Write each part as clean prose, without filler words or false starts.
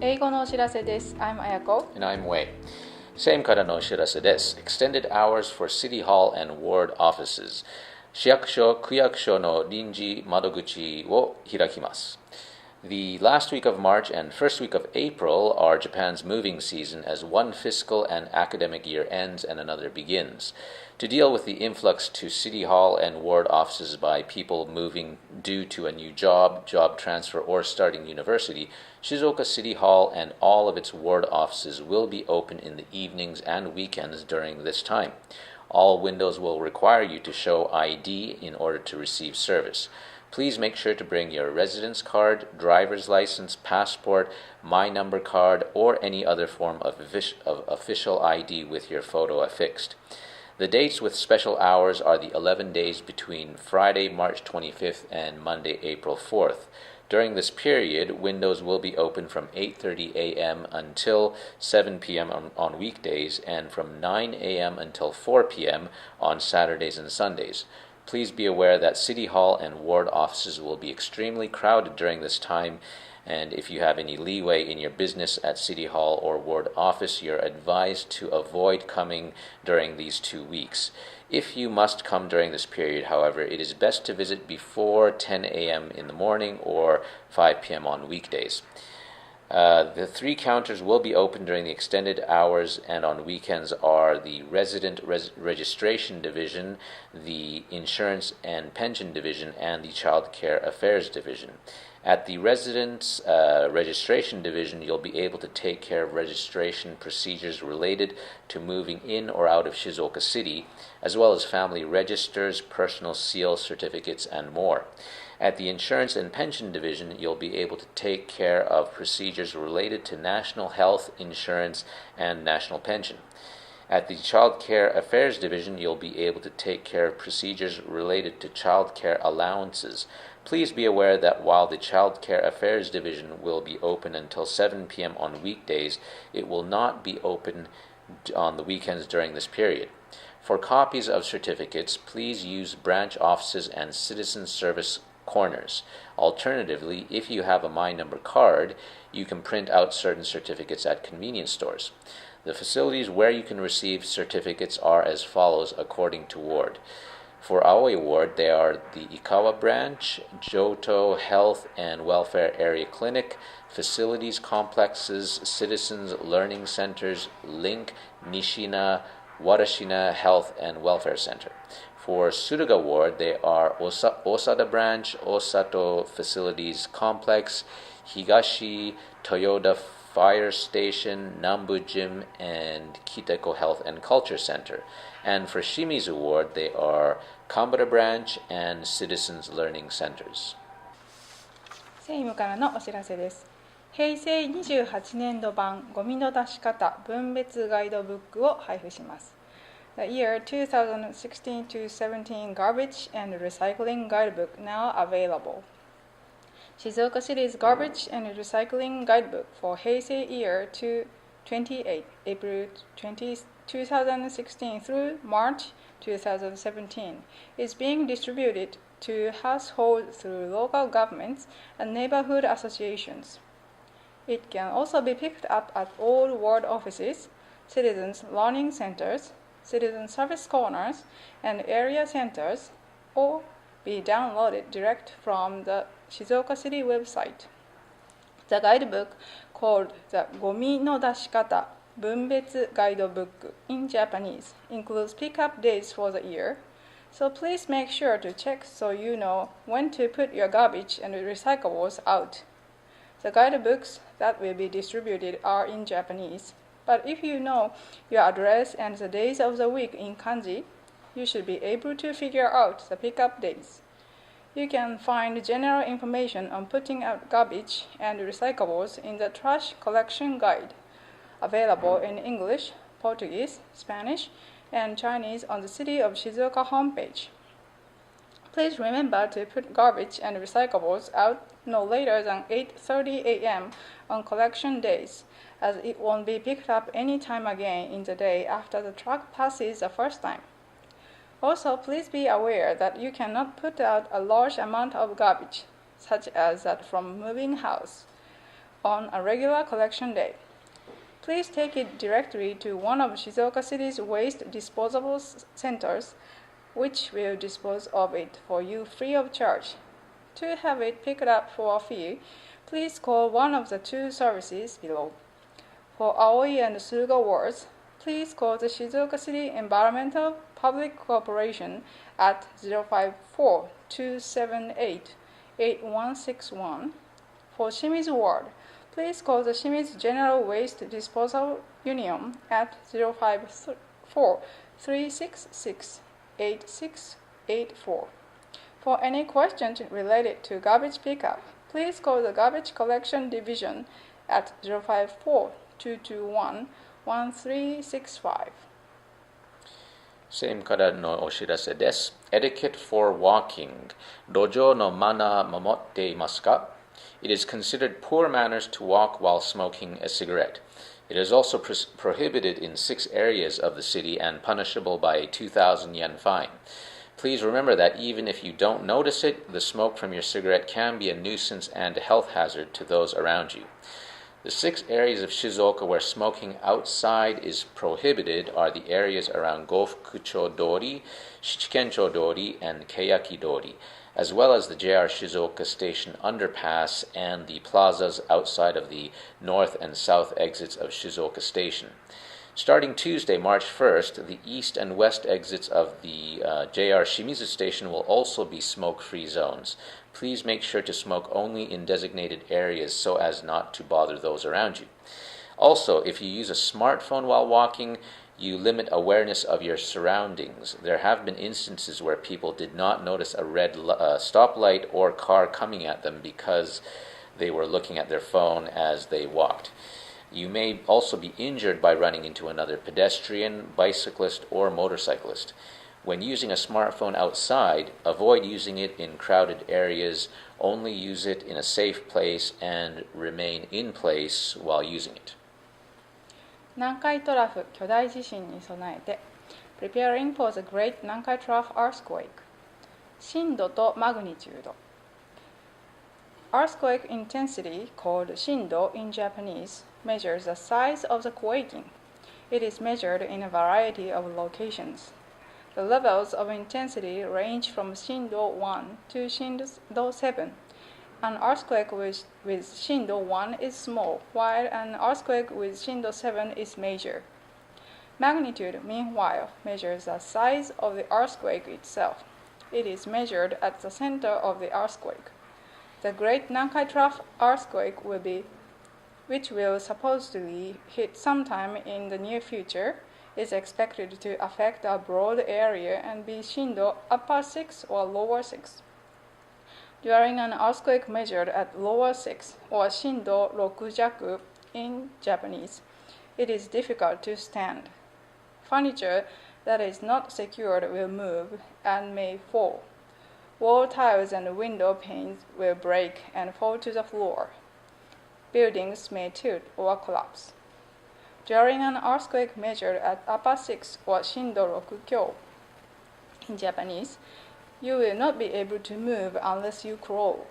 英語のお知らせです。I'm Ayako. And I'm Wei. Same からのお知らせです。Extended hours for City Hall and Ward offices. 市役所、区役所の臨時窓口を開きます。The last week of March and first week of April are Japan's moving season as one fiscal and academic year ends and another begins. To deal with the influx to City Hall and ward offices by people moving due to a new job, job transfer, or starting university, Shizuoka City Hall and all of its ward offices will be open in the evenings and weekends during this time. All windows will require you to show ID in order to receive service. Please make sure to bring your residence card, driver's license, passport, My Number card, or any other form of official ID with your photo affixed. The dates with special hours are the 11 days between Friday, March 25th and Monday, April 4th. During this period, windows will be open from 8:30 a.m. until 7 p.m. on weekdays and from 9 a.m. until 4 p.m. on Saturdays and Sundays.Please be aware that City Hall and ward offices will be extremely crowded during this time, and if you have any leeway in your business at City Hall or ward office, you're advised to avoid coming during these 2 weeks. If you must come during this period, however, it is best to visit before 10 a.m. in the morning or 5 p.m. on weekdays.The 3 counters will be open during the extended hours and on weekends are the Resident Registration Division, the Insurance and Pension Division, and the Child Care Affairs Division. At the Residence Registration Division, you'll be able to take care of registration procedures related to moving in or out of Shizuoka City, as well as family registers, personal seal certificates, and more.At the Insurance and Pension Division, you'll be able to take care of procedures related to national health insurance and national pension. At the Child Care Affairs Division, you'll be able to take care of procedures related to child care allowances. Please be aware that while the Child Care Affairs Division will be open until 7 p.m. on weekdays, it will not be open on the weekends during this period.For copies of certificates, please use branch offices and citizen service corners. Alternatively, if you have a My Number card, you can print out certain certificates at convenience stores. The facilities where you can receive certificates are as follows according to ward. For Aoi Ward, they are the Ikawa Branch, Johto Health and Welfare Area Clinic, Facilities Complexes, Citizens Learning Centers, Link, Nishina,Wadashina Health and Welfare Center. For Suruga Ward, they are Osada Branch, Osato Facilities Complex, Higashi, Toyoda Fire Station, Nambu Gym, and Kiteko Health and Culture Center. And for Shimizu Ward, they are Kambara Branch and Citizens Learning Centers. 政務からのお知らせです。平成28年度版ゴミの出し方分別ガイドブックを配布します。The year 2016-17 Garbage and Recycling Guidebook now available. Shizuoka City's Garbage and Recycling Guidebook for Heisei year 28 April 2016 through March 2017 is being distributed to households through local governments and neighborhood associations.It can also be picked up at all ward offices, citizens' learning centers, citizen service corners, and area centers, or be downloaded direct from the Shizuoka City website. The guidebook, called the ゴミの出し方分別ガイドブック in Japanese, includes pickup dates for the year, so please make sure to check so you know when to put your garbage and recyclables out.The guidebooks that will be distributed are in Japanese, but if you know your address and the days of the week in kanji, you should be able to figure out the pickup dates. You can find general information on putting out garbage and recyclables in the Trash Collection Guide, available in English, Portuguese, Spanish, and Chinese on the City of Shizuoka homepage.Please remember to put garbage and recyclables out no later than 8:30 a.m. on collection days, as it won't be picked up any time again in the day after the truck passes the first time. Also, please be aware that you cannot put out a large amount of garbage, such as that from moving house. on a regular collection day. Please take it directly to one of Shizuoka City's waste disposal centers, which will dispose of it for you free of charge. To have it picked up for a fee, please call one of the two services below. For Aoi and Suga wards, please call the Shizuoka City Environmental Public Corporation at 054-278-8161. For Shimizu ward, please call the Shimizu General Waste Disposal Union at 054-366-8684. For any questions related to garbage pickup, please call the Garbage Collection Division at 054-221-1365. セームからのお知らせです。Etiquette for walking. 路上のマナー守っていますか? It is considered poor manners to walk while smoking a cigarette. It is also prohibited in 6 areas of the city and punishable by a 2,000 yen fine. Please remember that even if you don't notice it, the smoke from your cigarette can be a nuisance and a health hazard to those around you. The 6 areas of Shizuoka where smoking outside is prohibited are the areas around Gofukucho Dori, Shichikencho Dori, and Keiyaki Dori, as well as the JR Shizuoka Station underpass and the plazas outside of the north and south exits of Shizuoka Station. Starting Tuesday, March 1st, the east and west exits of the JR Shimizu Station will also be smoke-free zones. Please make sure to smoke only in designated areas so as not to bother those around you. Also, if you use a smartphone while walking, you limit awareness of your surroundings. There have been instances where people did not notice a red stoplight or car coming at them because they were looking at their phone as they walked. You may also be injured by running into another pedestrian, bicyclist, or motorcyclist. When using a smartphone outside, avoid using it in crowded areas, only use it in a safe place, and remain in place while using it. 南海トラフ巨大地震に備えて Preparing for the Great Nankai Trough Earthquake 震度とマグニチュード Earthquake intensity, called shindo in Japanese, measures the size of the quaking. It is measured in a variety of locations. The levels of intensity range from shindo 1 to shindo 7. An earthquake with shindo 1 is small, while an earthquake with shindo 7 is major. Magnitude, meanwhile, measures the size of the earthquake itself. It is measured at the center of the earthquake. The Great Nankai Trough earthquake which will supposedly hit sometime in the near future, is expected to affect a broad area and be shindo upper 6 or lower 6. During an earthquake measured at lower 6 or shindo 6 jaku in Japanese, it is difficult to stand. Furniture that is not secured will move and may fall. Wall tiles and window panes will break and fall to the floor. Buildings may tilt or collapse. During an earthquake measured at upper 6 or shindo 6 kyo in Japanese, you will not be able to move unless you crawl.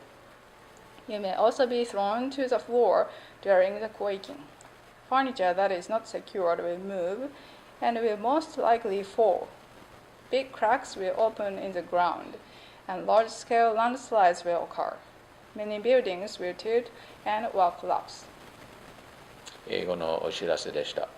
You may also be thrown to the floor during the quaking. Furniture that is not secured will move and will most likely fall. Big cracks will open in the ground, and large-scale landslides will occur. Many buildings will tilt and will collapse. 英語のお知らせでした。